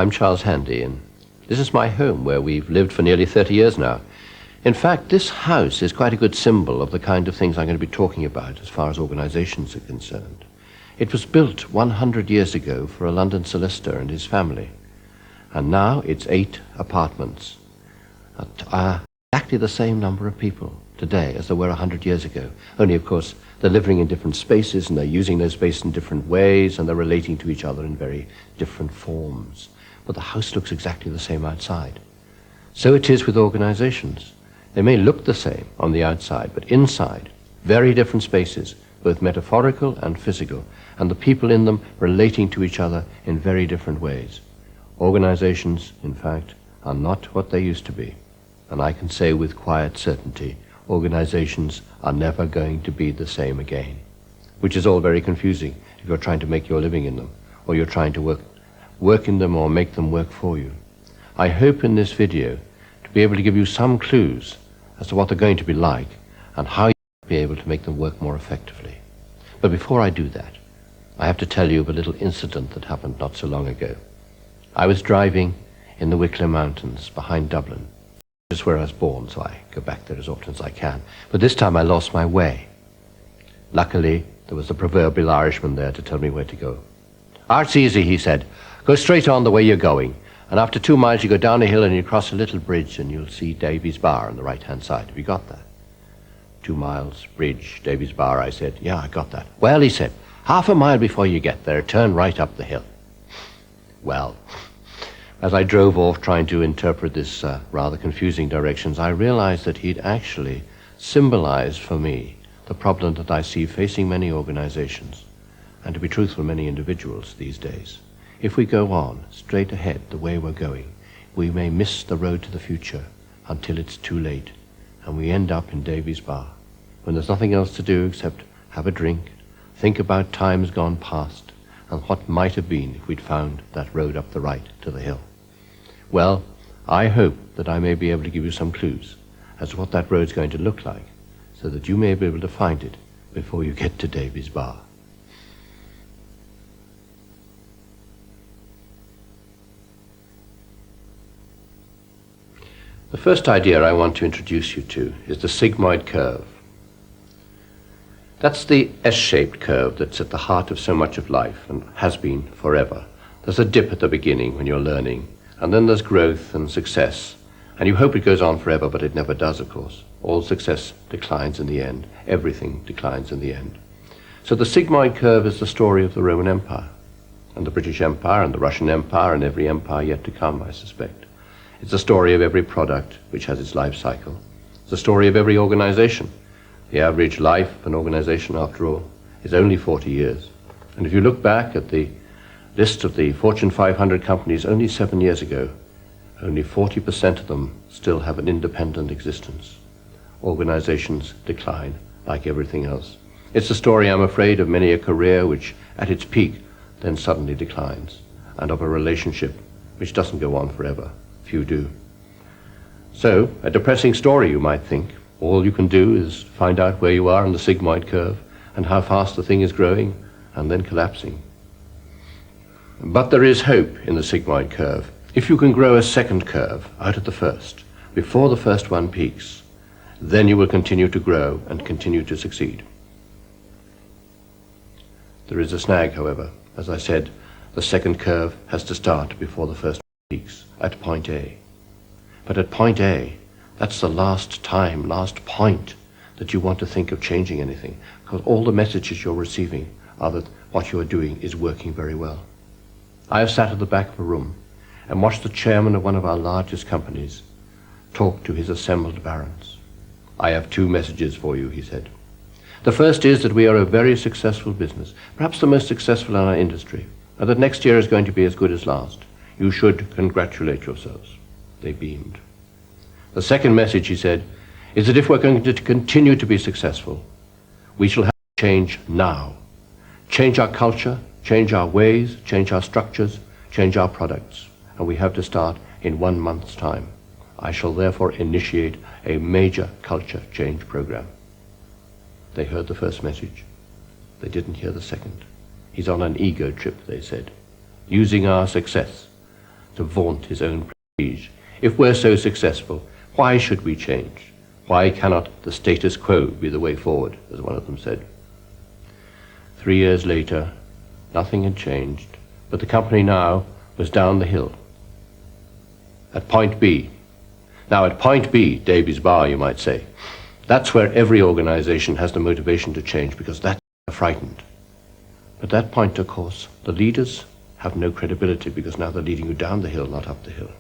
I'm Charles Handy, and this is my home where we've lived for nearly 30 years now. In fact, this house is quite a good symbol of the kind of things I'm going to be talking about as far as organizations are concerned. It was built 100 years ago for a London solicitor and his family, and now it's 8 apartments. Exactly the same number of people today as there were 100 years ago. Only, of course, they're living in different spaces, and they're using those spaces in different ways, and they're relating to each other in very different forms. But the house looks exactly the same outside. So it is with organizations. They may look the same on the outside, but inside, very different spaces, both metaphorical and physical, and the people in them relating to each other in very different ways. Organizations, in fact, are not what they used to be. And I can say with quiet certainty, organizations are never going to be the same again, which is all very confusing if you're trying to make your living in them, or you're trying to work in them or make them work for you. I hope in this video to be able to give you some clues as to what they're going to be like and how you'll be able to make them work more effectively. But before I do that, I have to tell you of a little incident that happened not so long ago. I was driving in the Wicklow Mountains behind Dublin. This is where I was born, so I go back there as often as I can. But this time I lost my way. Luckily, there was the proverbial Irishman there to tell me where to go. "Art's easy," he said. "Go straight on the way you're going, and after 2 miles you go down a hill and you cross a little bridge and you'll see Davy's Bar on the right-hand side. Have you got that?" 2 miles, bridge, Davy's Bar, I said. "Yeah, I got that." "Well," he said, "half a mile before you get there, turn right up the hill." Well, as I drove off trying to interpret this rather confusing directions, I realized that he'd actually symbolized for me the problem that I see facing many organizations, and to be truthful, many individuals these days. If we go on straight ahead the way we're going, we may miss the road to the future until it's too late, and we end up in Davy's Bar, when there's nothing else to do except have a drink, think about times gone past, and what might have been if we'd found that road up the right to the hill. Well, I hope that I may be able to give you some clues as to what that road's going to look like, so that you may be able to find it before you get to Davy's Bar. The first idea I want to introduce you to is the sigmoid curve. That's the S-shaped curve that's at the heart of so much of life and has been forever. There's a dip at the beginning when you're learning, and then there's growth and success, and you hope it goes on forever, but it never does, of course. All success declines in the end. Everything declines in the end. So the sigmoid curve is the story of the Roman Empire, and the British Empire, and the Russian Empire, and every empire yet to come, I suspect. It's the story of every product which has its life cycle. It's the story of every organization. The average life of an organization, after all, is only 40 years. And if you look back at the list of the Fortune 500 companies only 7 years ago, only 40% of them still have an independent existence. Organizations decline like everything else. It's the story, I'm afraid, of many a career which, at its peak, then suddenly declines, and of a relationship which doesn't go on forever. Few do. So, a depressing story, you might think. All you can do is find out where you are on the sigmoid curve and how fast the thing is growing and then collapsing. But there is hope in the sigmoid curve. If you can grow a second curve out of the first, before the first one peaks, then you will continue to grow and continue to succeed. There is a snag, however. As I said, the second curve has to start before the first peaks, at point A. But at point A, that's the last time, last point that you want to think of changing anything, because all the messages you're receiving are that what you're doing is working very well. I have sat at the back of a room and watched the chairman of one of our largest companies talk to his assembled barons. "I have 2 messages for you," he said. "The first is that we are a very successful business, perhaps the most successful in our industry, and that next year is going to be as good as last. You should congratulate yourselves." They beamed. "The second message," he said, "is that if we're going to continue to be successful, we shall have to change now. Change our culture, change our ways, change our structures, change our products. And we have to start in 1 month's time. I shall therefore initiate a major culture change program." They heard the first message. They didn't hear the second. "He's on an ego trip," they said, "using our success to vaunt his own prestige. If we're so successful, why should we change? Why cannot the status quo be the way forward, as one of them said? 3 years later, nothing had changed, but the company now was down the hill, at point B. Now at point B, Davies Bar, you might say, that's where every organization has the motivation to change, because that's frightened. At that point, of course, the leaders have no credibility, because now they're leading you down the hill, not up the hill.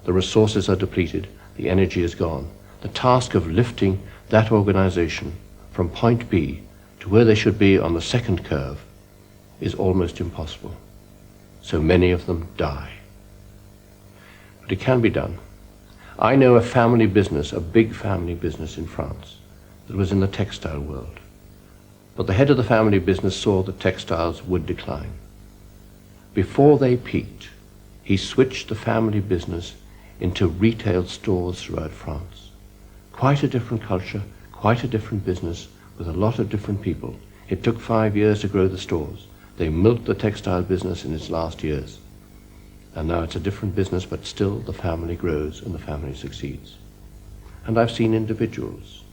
The resources are depleted, the energy is gone. The task of lifting that organization from point B to where they should be on the second curve is almost impossible. So many of them die. But it can be done. I know a family business, a big family business in France, that was in the textile world. But the head of the family business saw that textiles would decline. Before they peaked, he switched the family business into retail stores throughout France. Quite a different culture, quite a different business, with a lot of different people. It took 5 years to grow the stores. They milked the textile business in its last years. And now it's a different business, but still the family grows and the family succeeds. And I've seen individuals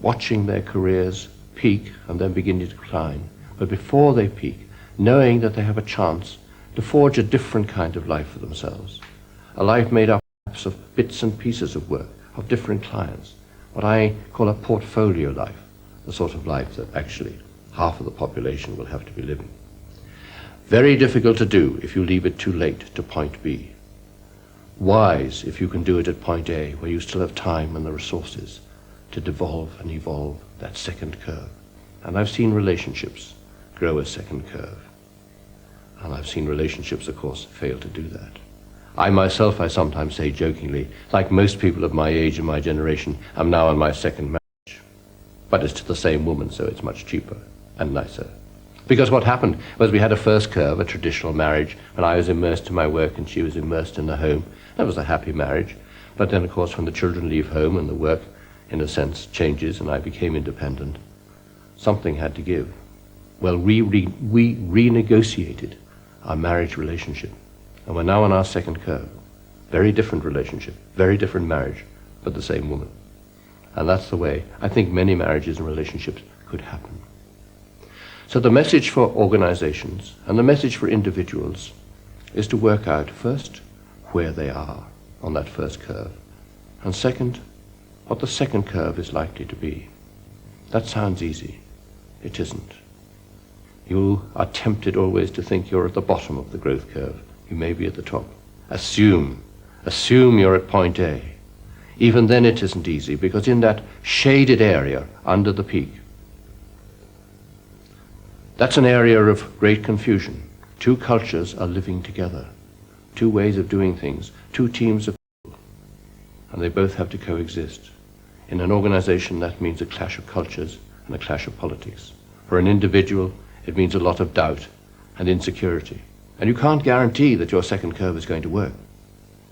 watching their careers peak and then begin to decline, but before they peak, knowing that they have a chance to forge a different kind of life for themselves, a life made up perhaps of bits and pieces of work, of different clients, what I call a portfolio life, the sort of life that actually half of the population will have to be living. Very difficult to do if you leave it too late to point B. Wise if you can do it at point A, where you still have time and the resources to devolve and evolve that second curve. And I've seen relationships grow a second curve. And I've seen relationships, of course, fail to do that. I myself, I sometimes say jokingly, like most people of my age and my generation, I'm now on my second marriage. But it's to the same woman, so it's much cheaper and nicer. Because what happened was we had a first curve, a traditional marriage, and I was immersed in my work and she was immersed in the home. That was a happy marriage. But then, of course, when the children leave home and the work, in a sense, changes and I became independent, something had to give. Well, we renegotiated our marriage relationship. And we're now on our second curve. Very different relationship, very different marriage, but the same woman. And that's the way I think many marriages and relationships could happen. So the message for organizations and the message for individuals is to work out first where they are on that first curve, and second, what the second curve is likely to be. That sounds easy. It isn't. You are tempted always to think you're at the bottom of the growth curve. You may be at the top. Assume you're at point A. Even then it isn't easy, because in that shaded area under the peak, that's an area of great confusion. Two cultures are living together, two ways of doing things, two teams of people, and they both have to coexist. In an organization, that means a clash of cultures and a clash of politics. For an individual, it means a lot of doubt and insecurity. And you can't guarantee that your second curve is going to work.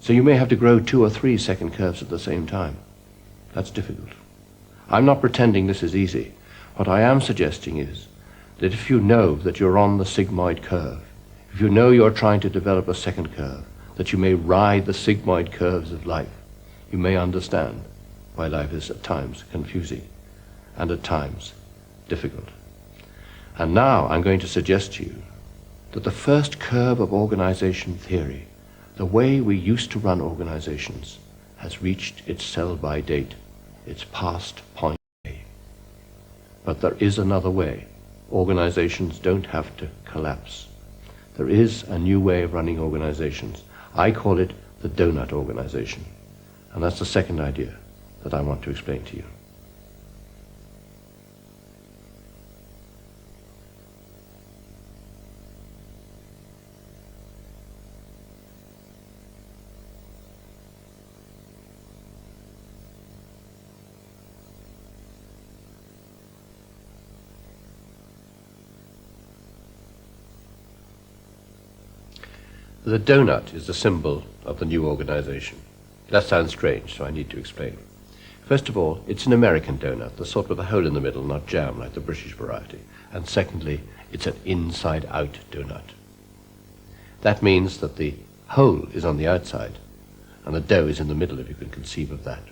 So you may have to grow 2 or 3 second curves at the same time. That's difficult. I'm not pretending this is easy. What I am suggesting is that if you know that you're on the sigmoid curve, if you know you're trying to develop a second curve, that you may ride the sigmoid curves of life, you may understand why life is at times confusing and at times difficult. And now I'm going to suggest to you that the first curve of organization theory, the way we used to run organizations, has reached its sell-by date. It's past point A. But there is another way. Organizations don't have to collapse. There is a new way of running organizations. I call it the Doughnut organization. And that's the second idea that I want to explain to you. The donut is the symbol of the new organization. That sounds strange, so I need to explain. First of all, it's an American donut, the sort with a hole in the middle, not jam like the British variety. And secondly, it's an inside-out donut. That means that the hole is on the outside, and the dough is in the middle, if you can conceive of that.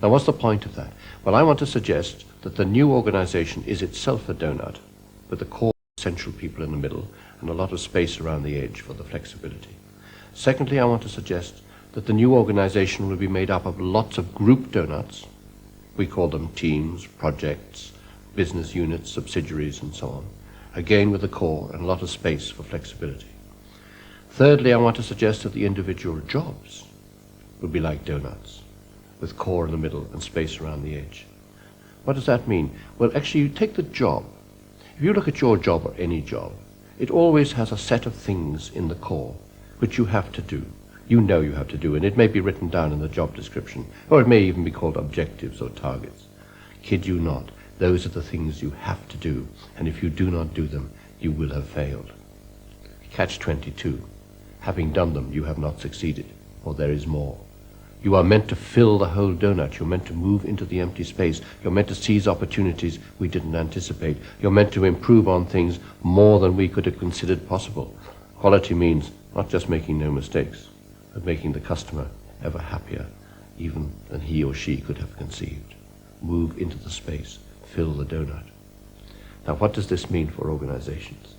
Now, what's the point of that? Well, I want to suggest that the new organization is itself a donut, with the core central people in the middle and a lot of space around the edge for the flexibility. Secondly, I want to suggest that the new organization will be made up of lots of group donuts. We call them teams, projects, business units, subsidiaries, and so on. Again, with the core and a lot of space for flexibility. Thirdly, I want to suggest that the individual jobs will be like donuts, with core in the middle and space around the edge. What does that mean? Well, actually, you take the job. If you look at your job or any job, it always has a set of things in the core which you have to do. You know you have to do, and it may be written down in the job description, or it may even be called objectives or targets. Kid you not, those are the things you have to do, and if you do not do them, you will have failed. Catch-22. Having done them, you have not succeeded, or there is more. You are meant to fill the whole donut. You're meant to move into the empty space. You're meant to seize opportunities we didn't anticipate. You're meant to improve on things more than we could have considered possible. Quality means not just making no mistakes, but making the customer ever happier, even than he or she could have conceived. Move into the space. Fill the donut. Now, what does this mean for organizations?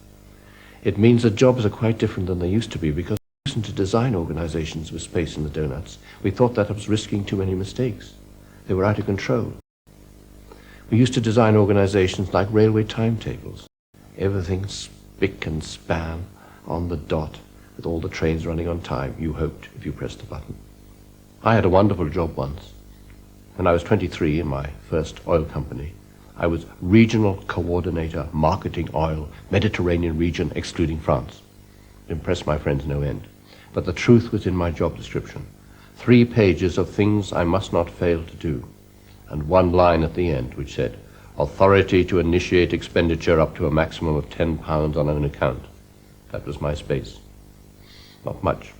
It means that jobs are quite different than they used to be, because to design organizations with space in the donuts, we thought that was risking too many mistakes. They were out of control. We used to design organizations like railway timetables. Everything spick and span on the dot, with all the trains running on time, you hoped, if you pressed the button. I had a wonderful job once. When I was 23 in my first oil company, I was regional coordinator, marketing oil, Mediterranean region, excluding France. It impressed my friends no end. But the truth was in my job description. 3 pages of things I must not fail to do, and 1 line at the end which said, authority to initiate expenditure up to a maximum of £10 on an account. That was my space. Not much.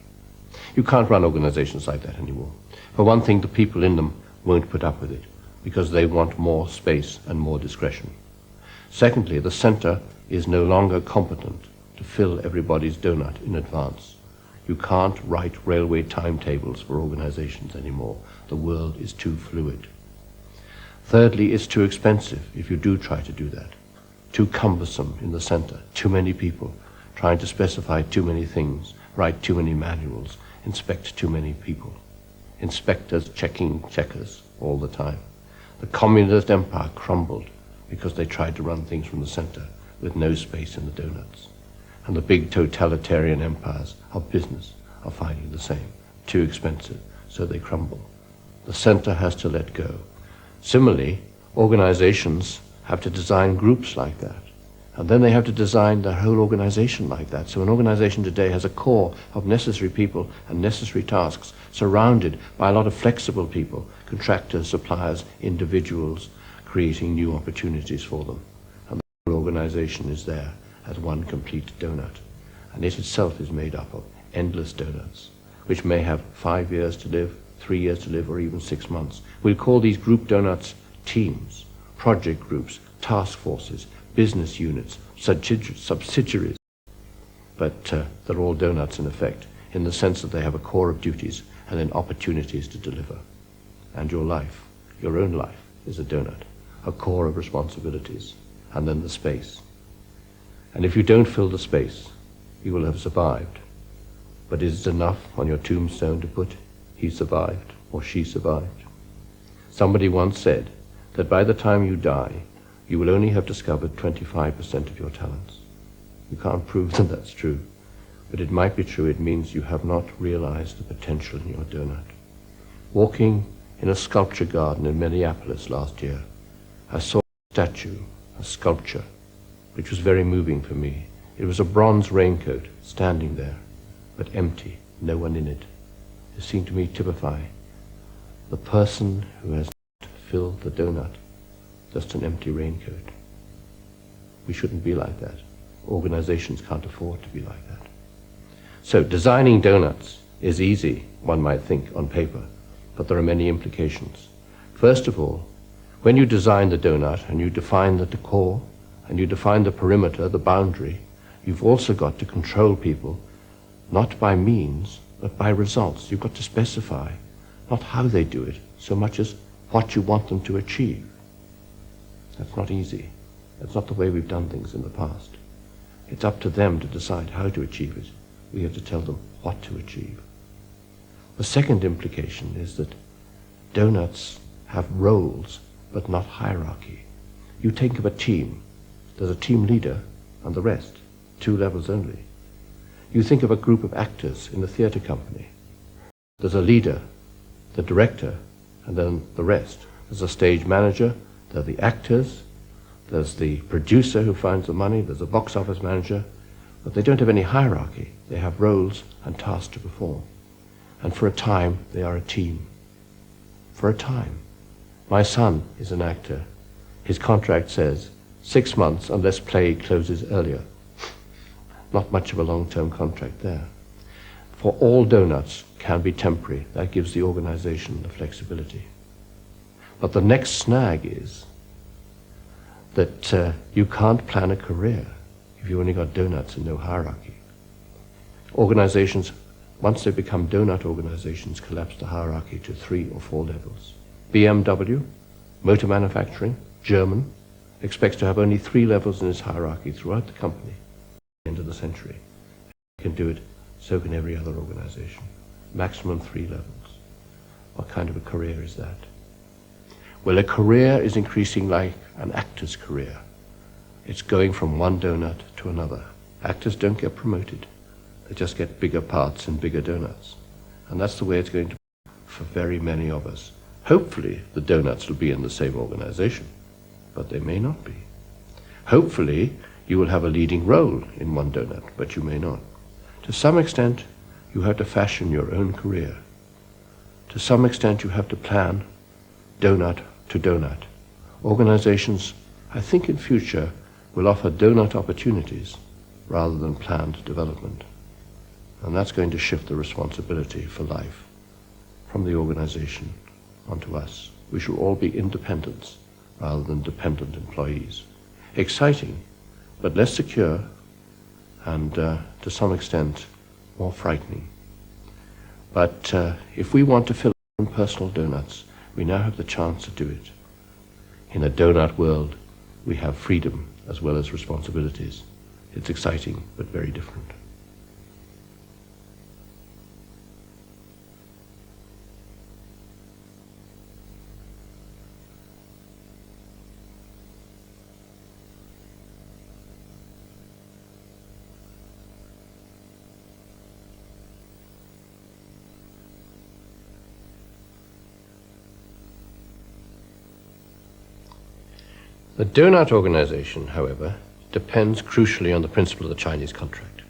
You can't run organizations like that anymore. For one thing, the people in them won't put up with it, because they want more space and more discretion. Secondly, the center is no longer competent to fill everybody's donut in advance. You can't write railway timetables for organizations anymore. The world is too fluid. Thirdly, it's too expensive if you do try to do that. Too cumbersome in the center. Too many people trying to specify too many things, write too many manuals, inspect too many people. Inspectors checking checkers all the time. The communist empire crumbled because they tried to run things from the center with no space in the donuts. And the big totalitarian empires of business are finding the same. Too expensive, so they crumble. The center has to let go. Similarly, organizations have to design groups like that. And then they have to design their whole organization like that. So an organization today has a core of necessary people and necessary tasks surrounded by a lot of flexible people, contractors, suppliers, individuals, creating new opportunities for them. And the whole organization is there as one complete donut. And it itself is made up of endless donuts, which may have 5 years to live, 3 years to live, or even 6 months. We'll call these group donuts teams, project groups, task forces, business units, subsidiaries. But they're all donuts in effect, in the sense that they have a core of duties and then opportunities to deliver. And your life, your own life, is a donut, a core of responsibilities, and then the space. And if you don't fill the space, you will have survived. But is it enough on your tombstone to put, he survived, or she survived? Somebody once said that by the time you die, you will only have discovered 25% of your talents. You can't prove that that's true, but it might be true. It means you have not realized the potential in your donut. Walking in a sculpture garden in Minneapolis last year, I saw a statue, a sculpture, which was very moving for me. It was a bronze raincoat standing there, but empty, no one in it. It seemed to me typify the person who has not filled the donut, just an empty raincoat. We shouldn't be like that. Organizations can't afford to be like that. So designing donuts is easy, one might think, on paper, but there are many implications. First of all, when you design the donut and you define the core and you define the perimeter, the boundary, you've also got to control people not by means, but by results. You've got to specify not how they do it, so much as what you want them to achieve. That's not easy. That's not the way we've done things in the past. It's up to them to decide how to achieve it. We have to tell them what to achieve. The second implication is that donuts have roles, but not hierarchy. You think of a team. There's a team leader and the rest, 2 levels only. You think of a group of actors in a theatre company. There's a leader, the director, and then the rest. There's a stage manager, there are the actors, there's the producer who finds the money, there's a box office manager, but they don't have any hierarchy. They have roles and tasks to perform. And for a time, they are a team. For a time. My son is an actor. His contract says 6 months unless play closes earlier. Not much of a long-term contract there. For all donuts can be temporary. That gives the organization the flexibility. But the next snag is that you can't plan a career if you've only got donuts and no hierarchy. Organizations, once they become donut organizations, collapse the hierarchy to 3 or 4 levels. BMW, motor manufacturing, German, expects to have only 3 levels in its hierarchy throughout the company at the end of the century. If you can do it, so can every other organization. Maximum 3 levels. What kind of a career is that? Well, a career is increasing like an actor's career. It's going from one donut to another. Actors don't get promoted. They just get bigger parts in bigger donuts. And that's the way it's going to be for very many of us. Hopefully, the donuts will be in the same organization, but they may not be. Hopefully, you will have a leading role in one donut, but you may not. To some extent, you have to fashion your own career. To some extent, you have to plan donut to donut. Organizations, I think in future, will offer donut opportunities rather than planned development. And that's going to shift the responsibility for life from the organization onto us. We shall all be independents rather than dependent employees. Exciting, but less secure and to some extent more frightening. But if we want to fill our own personal donuts, we now have the chance to do it. In a donut world, we have freedom as well as responsibilities. It's exciting, but very different. The donut organization, however, depends crucially on the principle of the Chinese contract.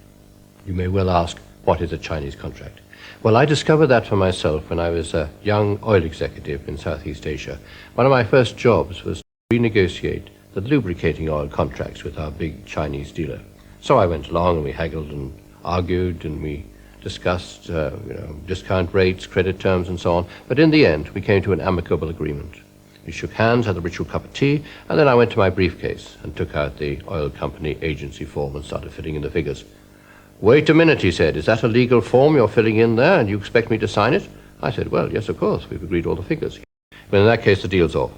You may well ask, what is a Chinese contract? Well, I discovered that for myself when I was a young oil executive in Southeast Asia. One of my first jobs was to renegotiate the lubricating oil contracts with our big Chinese dealer. So I went along and we haggled and argued and we discussed discount rates, credit terms and so on. But in the end, we came to an amicable agreement. We shook hands, had a ritual cup of tea, and then I went to my briefcase and took out the oil company agency form and started filling in the figures. Wait a minute, he said, is that a legal form you're filling in there and you expect me to sign it? I said, well, yes, of course, we've agreed all the figures. Well, in that case, the deal's off.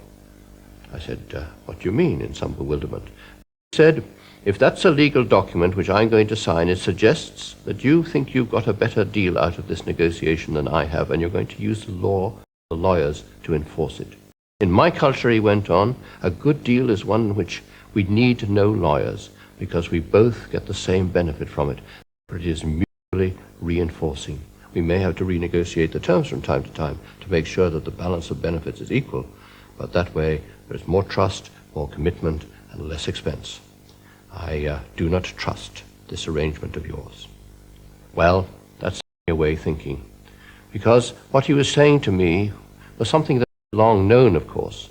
I said, what do you mean, in some bewilderment? He said, if that's a legal document which I'm going to sign, it suggests that you think you've got a better deal out of this negotiation than I have, and you're going to use the law, the lawyers, to enforce it. In my culture, he went on, a good deal is one in which we need no lawyers because we both get the same benefit from it. It is mutually reinforcing. We may have to renegotiate the terms from time to time to make sure that the balance of benefits is equal, but that way there's more trust, more commitment, and less expense. I do not trust this arrangement of yours. Well, that's a way of thinking, because what he was saying to me was something that long known, of course,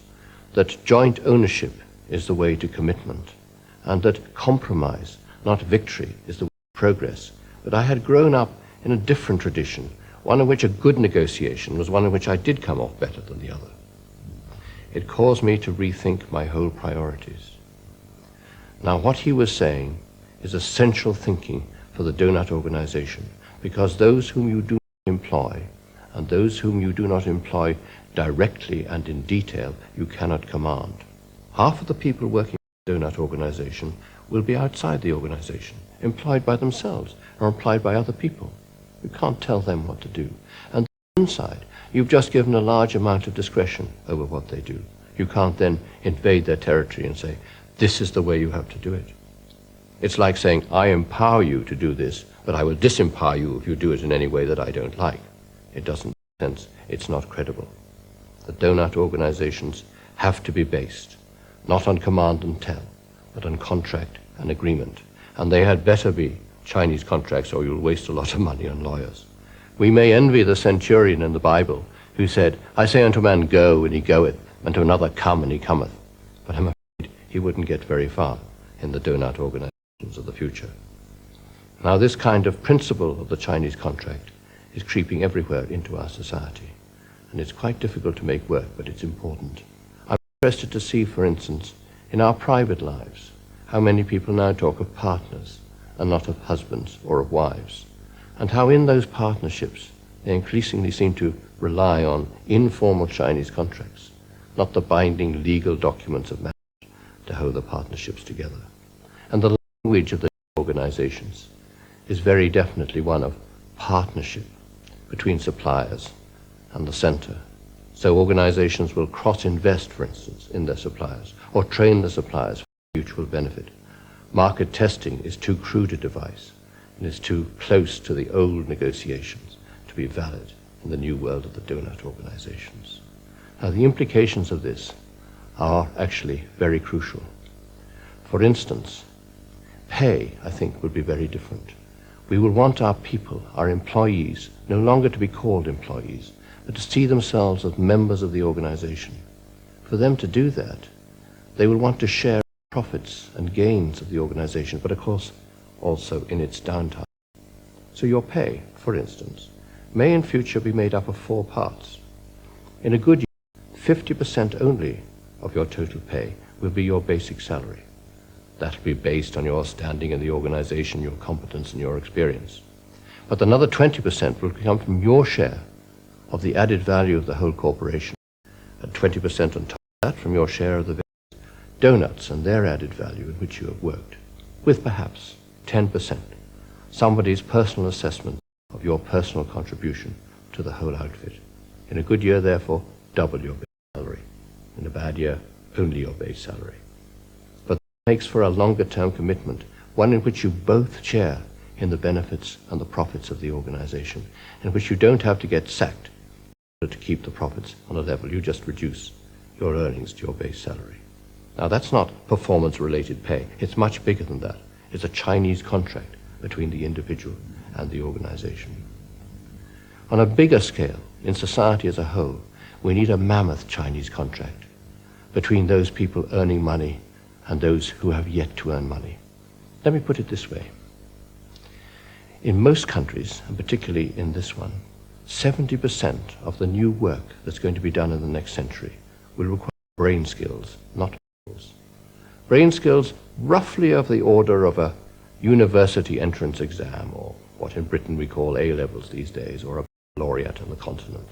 that joint ownership is the way to commitment, and that compromise, not victory, is the way to progress. But I had grown up in a different tradition, one in which a good negotiation was one in which I did come off better than the other. It caused me to rethink my whole priorities. Now, what he was saying is essential thinking for the donut organization. because those whom you do not employ and those whom you do not employ directly and in detail, you cannot command. Half of the people working in the Doughnut organization will be outside the organization, employed by themselves or employed by other people. You can't tell them what to do. And inside, you've just given a large amount of discretion over what they do. You can't then invade their territory and say, this is the way you have to do it. It's like saying, I empower you to do this, but I will disempower you if you do it in any way that I don't like. It doesn't make sense. It's not credible. The Doughnut organizations have to be based, not on command and tell, but on contract and agreement. And they had better be Chinese contracts, or you'll waste a lot of money on lawyers. We may envy the centurion in the Bible who said, I say unto a man, go, and he goeth, and to another, come, and he cometh. But I'm afraid he wouldn't get very far in the Doughnut organizations of the future. Now, this kind of principle of the Chinese contract is creeping everywhere into our society. And it's quite difficult to make work, but it's important. I'm interested to see, for instance, in our private lives, how many people now talk of partners and not of husbands or of wives, and how in those partnerships they increasingly seem to rely on informal Chinese contracts, not the binding legal documents of marriage, to hold the partnerships together. And the language of the organizations is very definitely one of partnership between suppliers and the center. So organizations will cross-invest, for instance, in their suppliers, or train the suppliers for mutual benefit. Market testing is too crude a device, and is too close to the old negotiations to be valid in the new world of the Doughnut organizations. Now, the implications of this are actually very crucial. For instance, pay, I think, would be very different. We will want our people, our employees, no longer to be called employees, but to see themselves as members of the organization. For them to do that, they will want to share profits and gains of the organization, but of course also in its downtime. So your pay, for instance, may in future be made up of 4 parts. In a good year, 50% only of your total pay will be your basic salary. That will be based on your standing in the organization, your competence and your experience. But another 20% will come from your share of the added value of the whole corporation, and 20% on top of that from your share of the various doughnuts and their added value in which you have worked, with perhaps 10% somebody's personal assessment of your personal contribution to the whole outfit. In a good year, therefore, double your base salary. In a bad year, only your base salary. But that makes for a longer-term commitment, one in which you both share in the benefits and the profits of the organization, in which you don't have to get sacked in order to keep the profits on a level. You just reduce your earnings to your base salary. Now, that's not performance-related pay. It's much bigger than that. It's a Chinese contract between the individual and the organization. On a bigger scale, in society as a whole, we need a mammoth Chinese contract between those people earning money and those who have yet to earn money. Let me put it this way. In most countries, and particularly in this one, 70% of the new work that's going to be done in the next century will require brain skills, not skills. Brain skills roughly of the order of a university entrance exam, or what in Britain we call A-levels these days, or a laureate on the continent.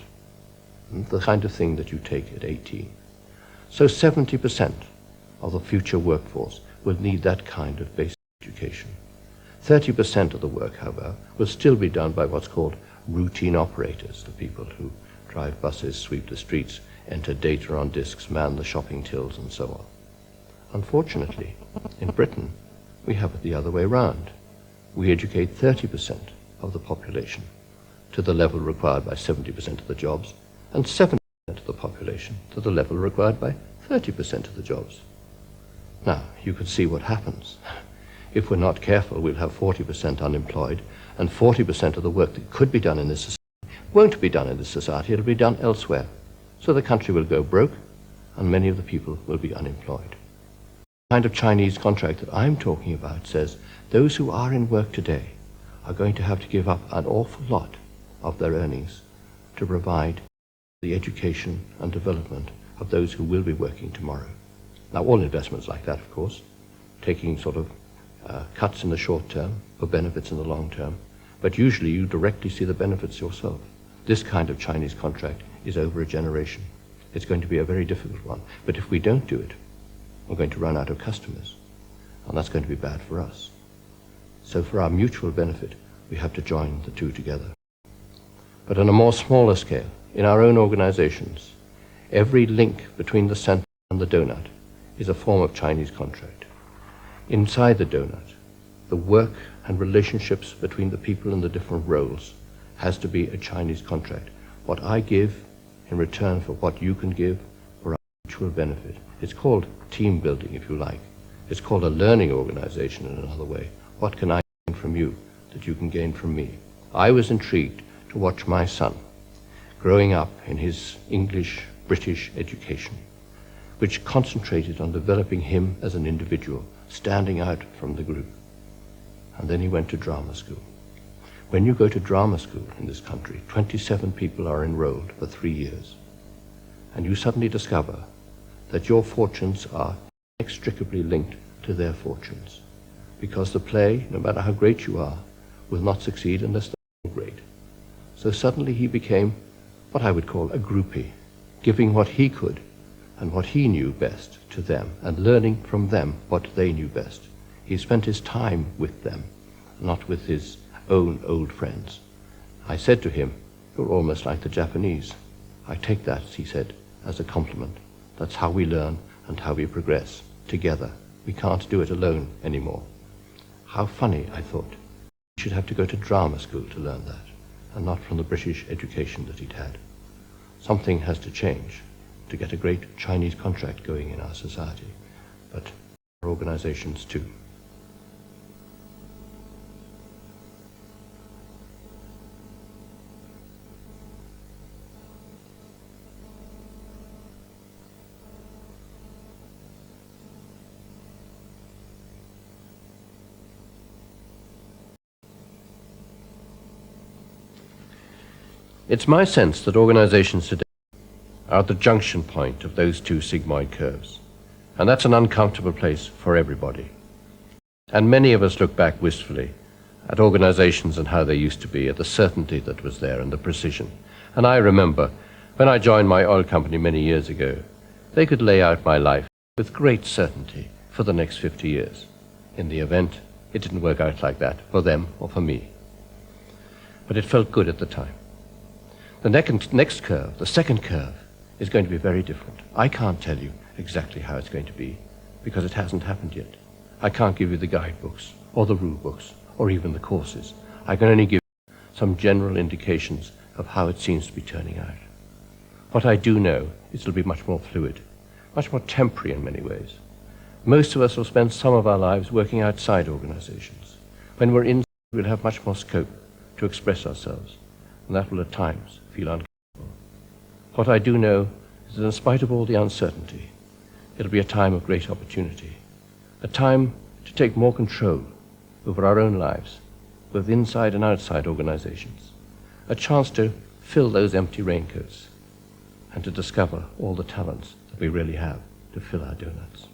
The kind of thing that you take at 18. So 70% of the future workforce will need that kind of basic education. 30% of the work, however, will still be done by what's called routine operators, the people who drive buses, sweep the streets, enter data on disks, man the shopping tills, and so on. Unfortunately, in Britain, we have it the other way round. We educate 30% of the population to the level required by 70% of the jobs, and 70% of the population to the level required by 30% of the jobs. Now, you can see what happens. If we're not careful, we'll have 40% unemployed, and 40% of the work that could be done in this society won't be done in this society. It'll be done elsewhere. So the country will go broke, and many of the people will be unemployed. The kind of Chinese contract that I'm talking about says those who are in work today are going to have to give up an awful lot of their earnings to provide the education and development of those who will be working tomorrow. Now, all investments like that, of course, taking sort of cuts in the short term for benefits in the long term, but usually you directly see the benefits yourself. This kind of Chinese contract is over a generation. It's going to be a very difficult one, but if we don't do it, we're going to run out of customers, and that's going to be bad for us. So for our mutual benefit, we have to join the two together. But on a more smaller scale, in our own organizations, every link between the center and the donut is a form of Chinese contract. Inside the donut, the work and relationships between the people in the different roles has to be a Chinese contract. What I give in return for what you can give for our mutual benefit. It's called team building, if you like. It's called a learning organization in another way. What can I gain from you that you can gain from me? I was intrigued to watch my son growing up in his English-British education, which concentrated on developing him as an individual, standing out from the group. And then he went to drama school. When you go to drama school in this country, 27 people are enrolled for 3 years, and you suddenly discover that your fortunes are inextricably linked to their fortunes, because the play, no matter how great you are, will not succeed unless they're great. So suddenly he became what I would call a groupie, giving what he could and what he knew best to them, and learning from them what they knew best. He spent his time with them, not with his own old friends. I said to him, "You're almost like the Japanese." I take that, he said, as a compliment. That's how we learn and how we progress, together. We can't do it alone anymore. How funny, I thought. He should have to go to drama school to learn that, and not from the British education that he'd had. Something has to change to get a great Chinese contract going in our society, but our organizations too. It's my sense that organizations today are at the junction point of those two sigmoid curves, and that's an uncomfortable place for everybody. And many of us look back wistfully at organizations and how they used to be, at the certainty that was there and the precision. And I remember when I joined my oil company many years ago, they could lay out my life with great certainty for the next 50 years. In the event, it didn't work out like that for them or for me. But it felt good at the time. The next curve, the second curve, is going to be very different. I can't tell you exactly how it's going to be because it hasn't happened yet. I can't give you the guidebooks or the rule books or even the courses. I can only give you some general indications of how it seems to be turning out. What I do know is it'll be much more fluid, much more temporary in many ways. Most of us will spend some of our lives working outside organizations. When we're inside, we'll have much more scope to express ourselves, and that will at times feel uncomfortable. What I do know is that in spite of all the uncertainty, it'll be a time of great opportunity, a time to take more control over our own lives, both inside and outside organizations, a chance to fill those empty raincoats and to discover all the talents that we really have to fill our donuts.